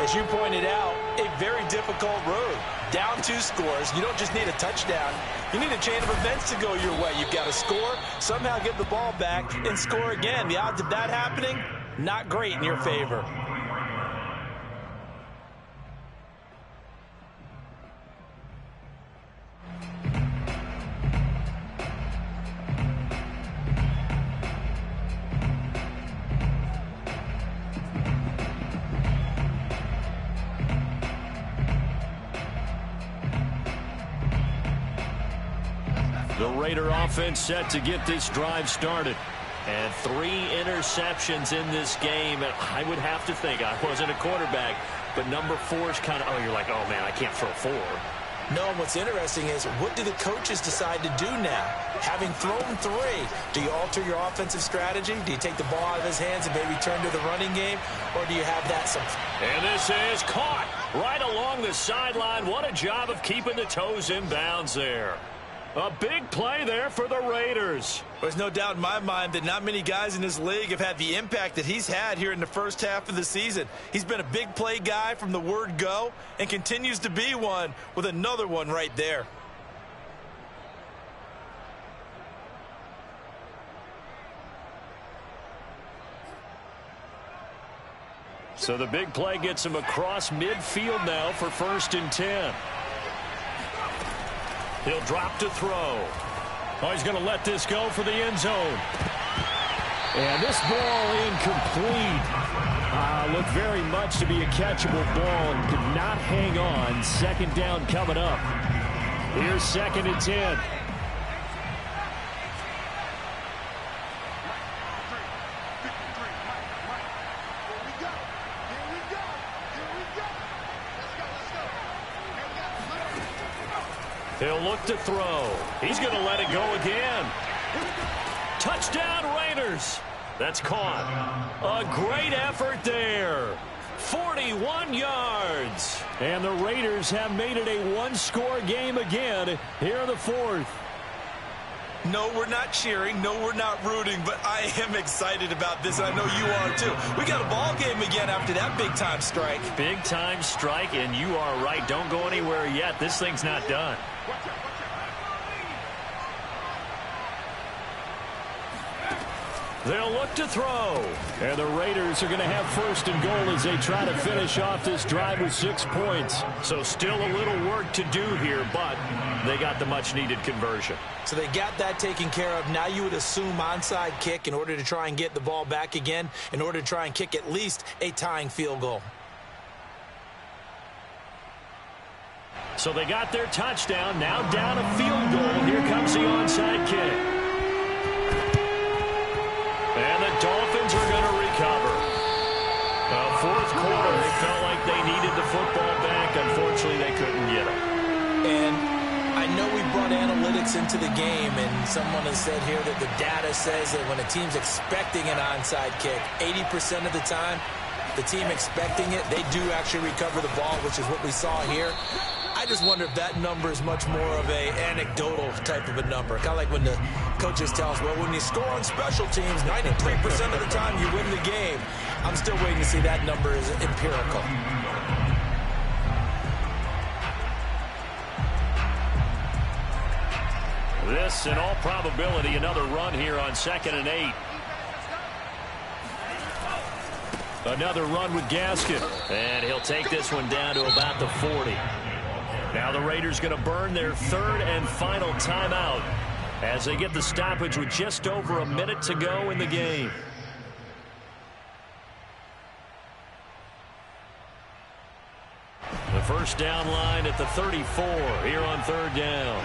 as you pointed out, a very difficult road. Down 2 scores. You don't just need a touchdown. You need a chain of events to go your way. You've got to score, somehow get the ball back, and score again. The odds of that happening, not great in your favor. The Raider offense set to get this drive started. And 3 interceptions in this game. And I would have to think, I wasn't a quarterback, but number 4 is kind of, oh, you're like, oh, man, I can't throw 4. No, and what's interesting is, what do the coaches decide to do now? Having thrown 3, do you alter your offensive strategy? Do you take the ball out of his hands and maybe turn to the running game? Or do you have that some... And this is caught right along the sideline. What a job of keeping the toes in bounds there. A big play there for the Raiders. There's no doubt in my mind that not many guys in this league have had the impact that he's had here in the first half of the season. He's been a big play guy from the word go and continues to be one with another one right there. So the big play gets him across midfield now for 1st and 10. He'll drop to throw. Oh, he's going to let this go for the end zone. And this ball incomplete. Looked very much to be a catchable ball and could not hang on. 2nd down coming up. Here's 2nd and 10. He'll look to throw. He's going to let it go again. Touchdown, Raiders. That's caught. A great effort there. 41 yards. And the Raiders have made it a one-score game again here in the 4th. No, we're not cheering. No, we're not rooting, but I am excited about this. I know you are too. We got a ball game again after that big-time strike. Big-time strike, and you are right. Don't go anywhere yet. This thing's not done. They'll look to throw. And the Raiders are going to have first and goal as they try to finish off this drive with 6 points. So still a little work to do here, but they got the much-needed conversion. So they got that taken care of. Now you would assume onside kick in order to try and get the ball back again, in order to try and kick at least a tying field goal. So they got their touchdown. Now down a field goal. Here comes the onside kick. And the Dolphins are going to recover. Fourth quarter, they felt like they needed the football back. Unfortunately, they couldn't get it. And I know we brought analytics into the game, and someone has said here that the data says that when a team's expecting an onside kick, 80% of the time, the team expecting it, they do actually recover the ball, which is what we saw here. I just wonder if that number is much more of a anecdotal type of a number. Kind of like when the coaches tell us, well, when you score on special teams, 93% of the time you win the game. I'm still waiting to see that number is empirical. This, in all probability, another run here on 2nd and 8. Another run with Gaskin. And he'll take this one down to about the 40. Now the Raiders going to burn their 3rd and final timeout as they get the stoppage with just over a minute to go in the game. The first down line at the 34 here on 3rd down.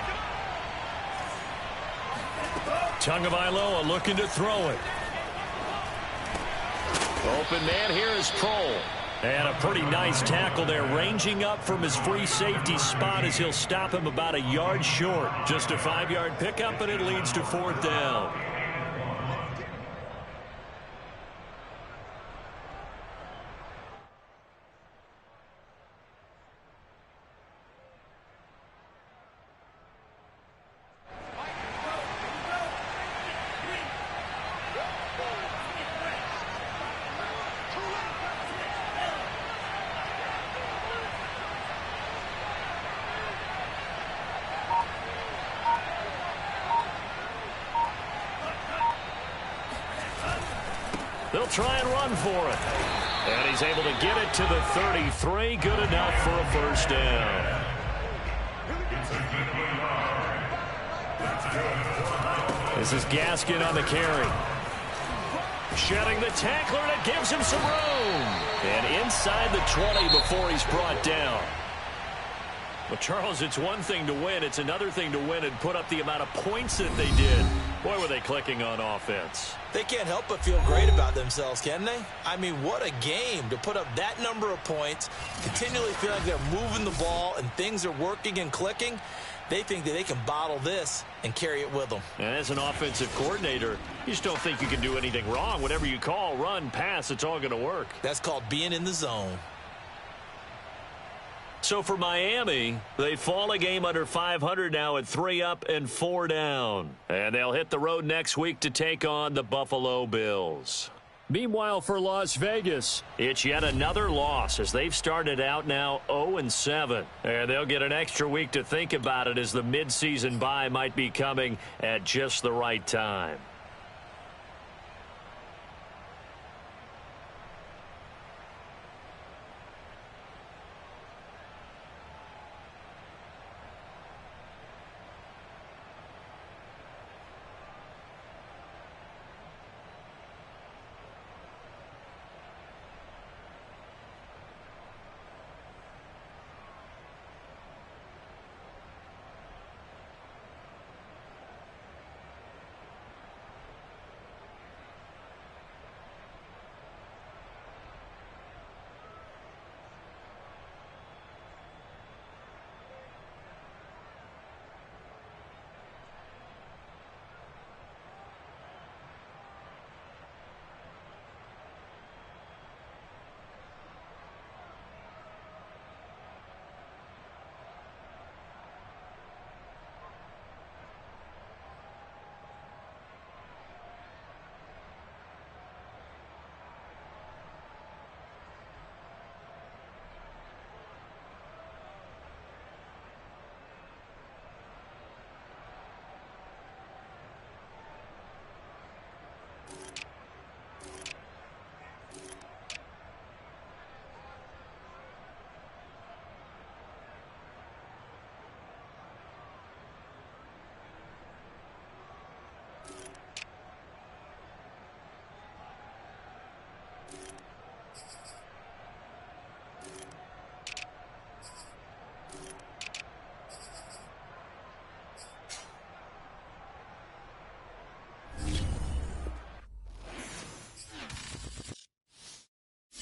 Tagovailoa looking to throw it. Open man here is Kroll. And a pretty nice tackle there, ranging up from his free safety spot as he'll stop him about a yard short. Just a 5-yard pickup, and it leads to 4th down. They'll try and run for it. And he's able to get it to the 33. Good enough for a first down. This is Gaskin on the carry. Shedding the tackler, and it gives him some room. And inside the 20 before he's brought down. Well, Charles, it's one thing to win. It's another thing to win and put up the amount of points that they did. Boy, were they clicking on offense. They can't help but feel great about themselves, can they? I mean, what a game to put up that number of points, continually feel like they're moving the ball and things are working and clicking. They think that they can bottle this and carry it with them. And as an offensive coordinator, you just don't think you can do anything wrong. Whatever you call, run, pass, it's all going to work. That's called being in the zone. So for Miami, they fall a game under 500 now at 3 up and 4 down. And they'll hit the road next week to take on the Buffalo Bills. Meanwhile, for Las Vegas, it's yet another loss as they've started out now 0-7. And they'll get an extra week to think about it as the midseason bye might be coming at just the right time.